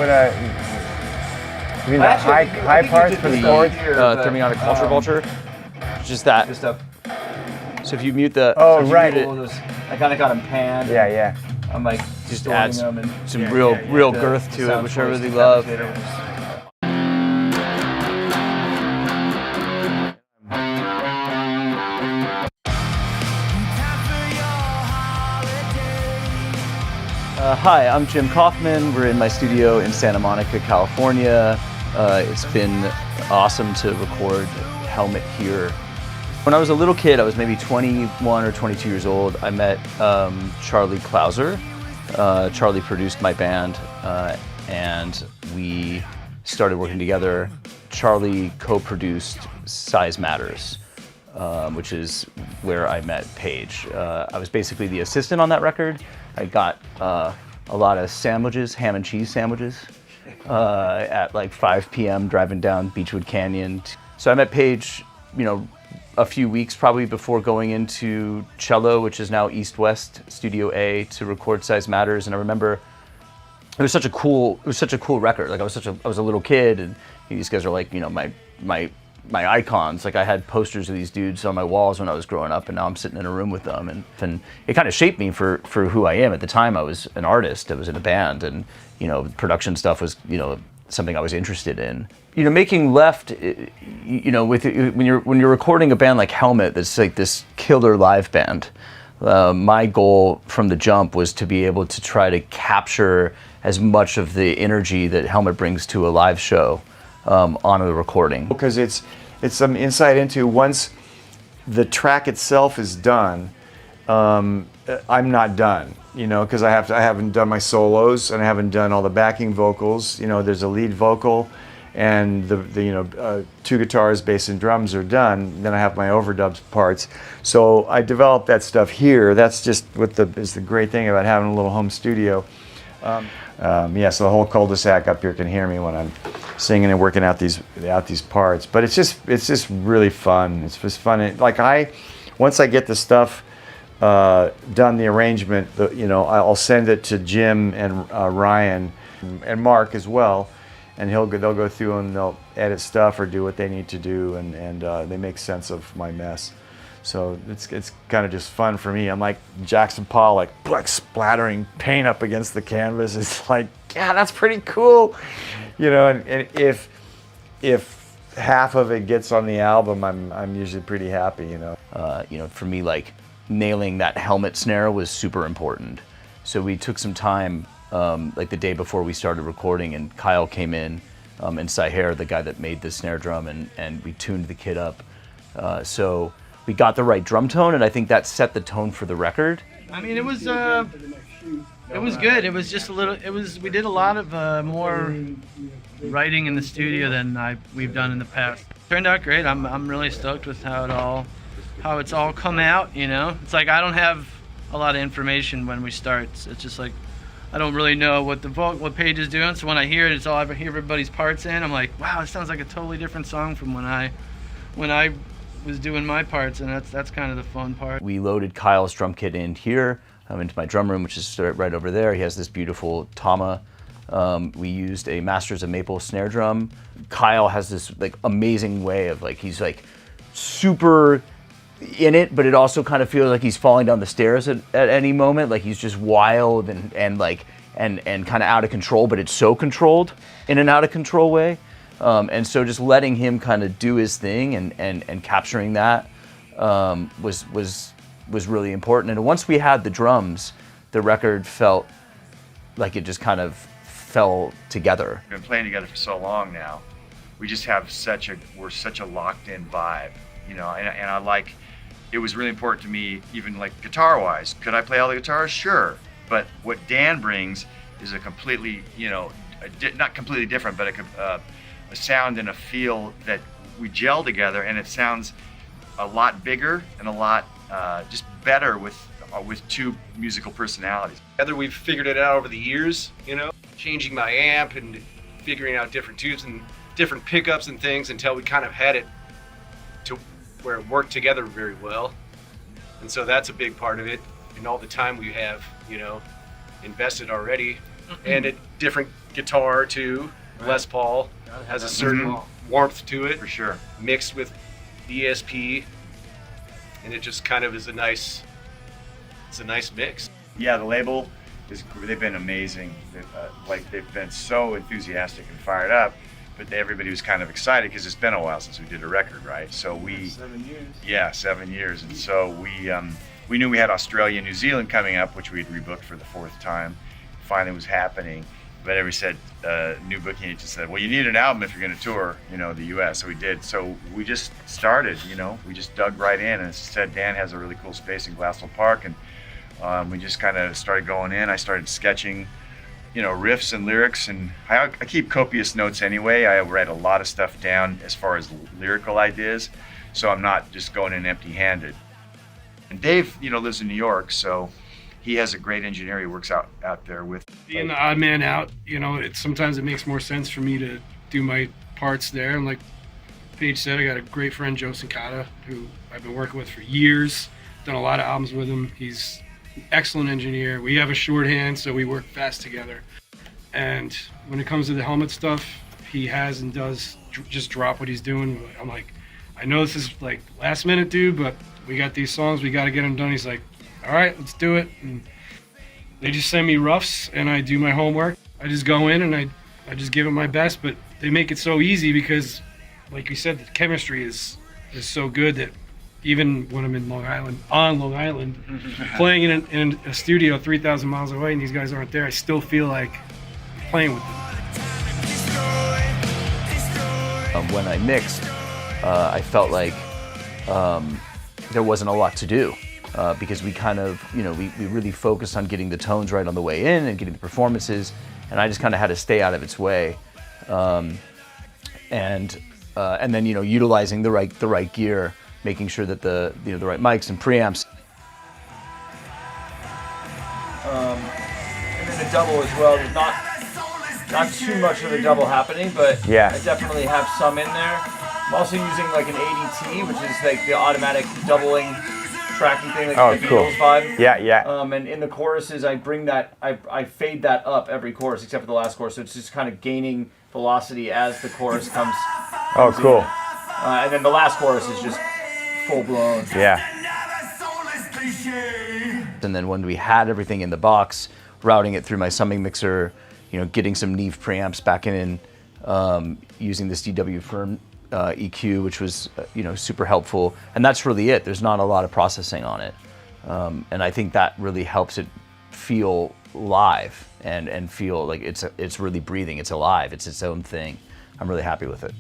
you mean the high parts for the chords? Thermionic Culture Vulture. Just that. Just up. So if you mute the... Oh, right. I kind of got them panned. Yeah. I'm like Just distorting adds them and some real girth to it, which I really love. Hi, I'm Jim Kaufman. We're in my studio in Santa Monica, California. It's been awesome to record Helmet here. When I was a little kid, I was maybe 21 or 22 years old, I met Charlie Clouser. Charlie produced my band, and we started working together. Charlie co-produced Size Matters, which is where I met Paige. I was basically the assistant on that record. I got a lot of sandwiches, ham and cheese sandwiches, at like 5 p.m. driving down Beechwood Canyon. So I met Paige, a few weeks probably before going into Cello, which is now East West Studio A, to record Size Matters. And I remember it was such a cool record. Like I was a little kid, and these guys are like, my icons. Like I had posters of these dudes on my walls when I was growing up, and now I'm sitting in a room with them, and it kind of shaped me for who I am. At the time, I was an artist. I was in a band, and production stuff was something I was interested in. Making Left, when you're recording a band like Helmet, that's like this killer live band. My goal from the jump was to be able to try to capture as much of the energy that Helmet brings to a live show on a recording. Because it's some insight into once the track itself is done, I'm not done, because I haven't done my solos and I haven't done all the backing vocals. There's a lead vocal, and the two guitars, bass, and drums are done. Then I have my overdubs parts. So I developed that stuff here. That's just is the great thing about having a little home studio. So the whole cul-de-sac up here can hear me when I'm singing and working out these parts. But it's just really fun. It's just fun. Once I get the stuff done, the arrangement, I'll send it to Jim and Ryan and Mark as well, and they'll go through and they'll edit stuff or do what they need to do, and they make sense of my mess. So it's kind of just fun for me. I'm like Jackson Pollock, like splattering paint up against the canvas. It's like, yeah, that's pretty cool, And if half of it gets on the album, I'm usually pretty happy, For me, like nailing that Helmet snare was super important. So we took some time, like the day before we started recording, and Kyle came in, and Saher, the guy that made the snare drum, and we tuned the kit up. So we got the right drum tone, and I think that set the tone for the record. I mean, it was good. It was just we did a lot of more writing in the studio than we've done in the past. Turned out great. I'm really stoked with how it's all come out, It's like I don't have a lot of information when we start. It's just like I don't really know what Paige is doing, so when I hear it, it's all I hear everybody's parts in. I'm like, wow, it sounds like a totally different song from when I was doing my parts, and that's kind of the fun part. We loaded Kyle's drum kit in here, into my drum room, which is right over there. He has this beautiful Tama. We used a Masters of Maple snare drum. Kyle has this like amazing way of he's like super in it, but it also kind of feels like he's falling down the stairs at any moment. Like he's just wild and kind of out of control, but it's so controlled in an out of control way. And so just letting him kind of do his thing and capturing that was really important. And once we had the drums, the record felt like it just kind of fell together. We've been playing together for so long now. We just have we're such a locked in vibe, and I like, it was really important to me, even like guitar wise. Could I play all the guitars? Sure. But what Dan brings is a completely, not completely different, but a sound and a feel that we gel together, and it sounds a lot bigger and a lot just better with two musical personalities. Together we've figured it out over the years, changing my amp and figuring out different tubes and different pickups and things until we kind of had it to where it worked together very well. And so that's a big part of it, and all the time we have, invested already and a different guitar too. Les Paul has a certain warmth to it, For sure. mixed with ESP, and it just kind of is a nice mix. Yeah, the label they've been amazing. They've been so enthusiastic and fired up, but everybody was kind of excited because it's been a while since we did a record, right? So 7 years. yeah, 7 years, and so we knew we had Australia and New Zealand coming up, which we had rebooked for the 4th time. Finally was happening, but everybody said, new booking agent said, well, you need an album if you're going to tour, the U.S. So we did. So we just started, we just dug right in, and as I said, Dan has a really cool space in Glassell Park, and we just kind of started going in. I started sketching, riffs and lyrics, and I keep copious notes anyway. I write a lot of stuff down as far as lyrical ideas, so I'm not just going in empty-handed. And Dave, lives in New York, so he has a great engineer he works out there with. Being the odd man out, sometimes it makes more sense for me to do my parts there. And like Paige said, I got a great friend, Joe Sincata, who I've been working with for years. Done a lot of albums with him. He's an excellent engineer. We have a shorthand, so we work fast together. And when it comes to the helmet stuff, he has and does just drop what he's doing. I'm like, I know this is like last minute, dude, but we got these songs, we got to get them done. He's like, all right, let's do it. And they just send me roughs, and I do my homework. I just go in and I just give it my best, but they make it so easy because, like you said, the chemistry is so good that even when I'm in Long Island, playing in a studio 3,000 miles away and these guys aren't there, I still feel like playing with them. When I mixed, I felt like there wasn't a lot to do because we kind of, we really focused on getting the tones right on the way in and getting the performances, and I just kind of had to stay out of its way, and then utilizing the right gear, making sure that the right mics and preamps. And then the double as well. There's not too much of the double happening, but Yeah. I definitely have some in there. I'm also using like an ADT, which is like the automatic doubling tracking thing, like Oh, the cool. Beatles vibe. Yeah. And in the choruses, I bring that, I fade that up every chorus except for the last chorus, so it's just kind of gaining velocity as the chorus comes. Oh, cool. And then the last chorus is just full blown. Yeah. And then when we had everything in the box, routing it through my summing mixer, getting some Neve preamps back in, using this DW Firm EQ, which was super helpful. And that's really it. There's not a lot of processing on it, and I think that really helps it feel live and feel like it's really breathing. It's alive. It's its own thing. I'm really happy with it.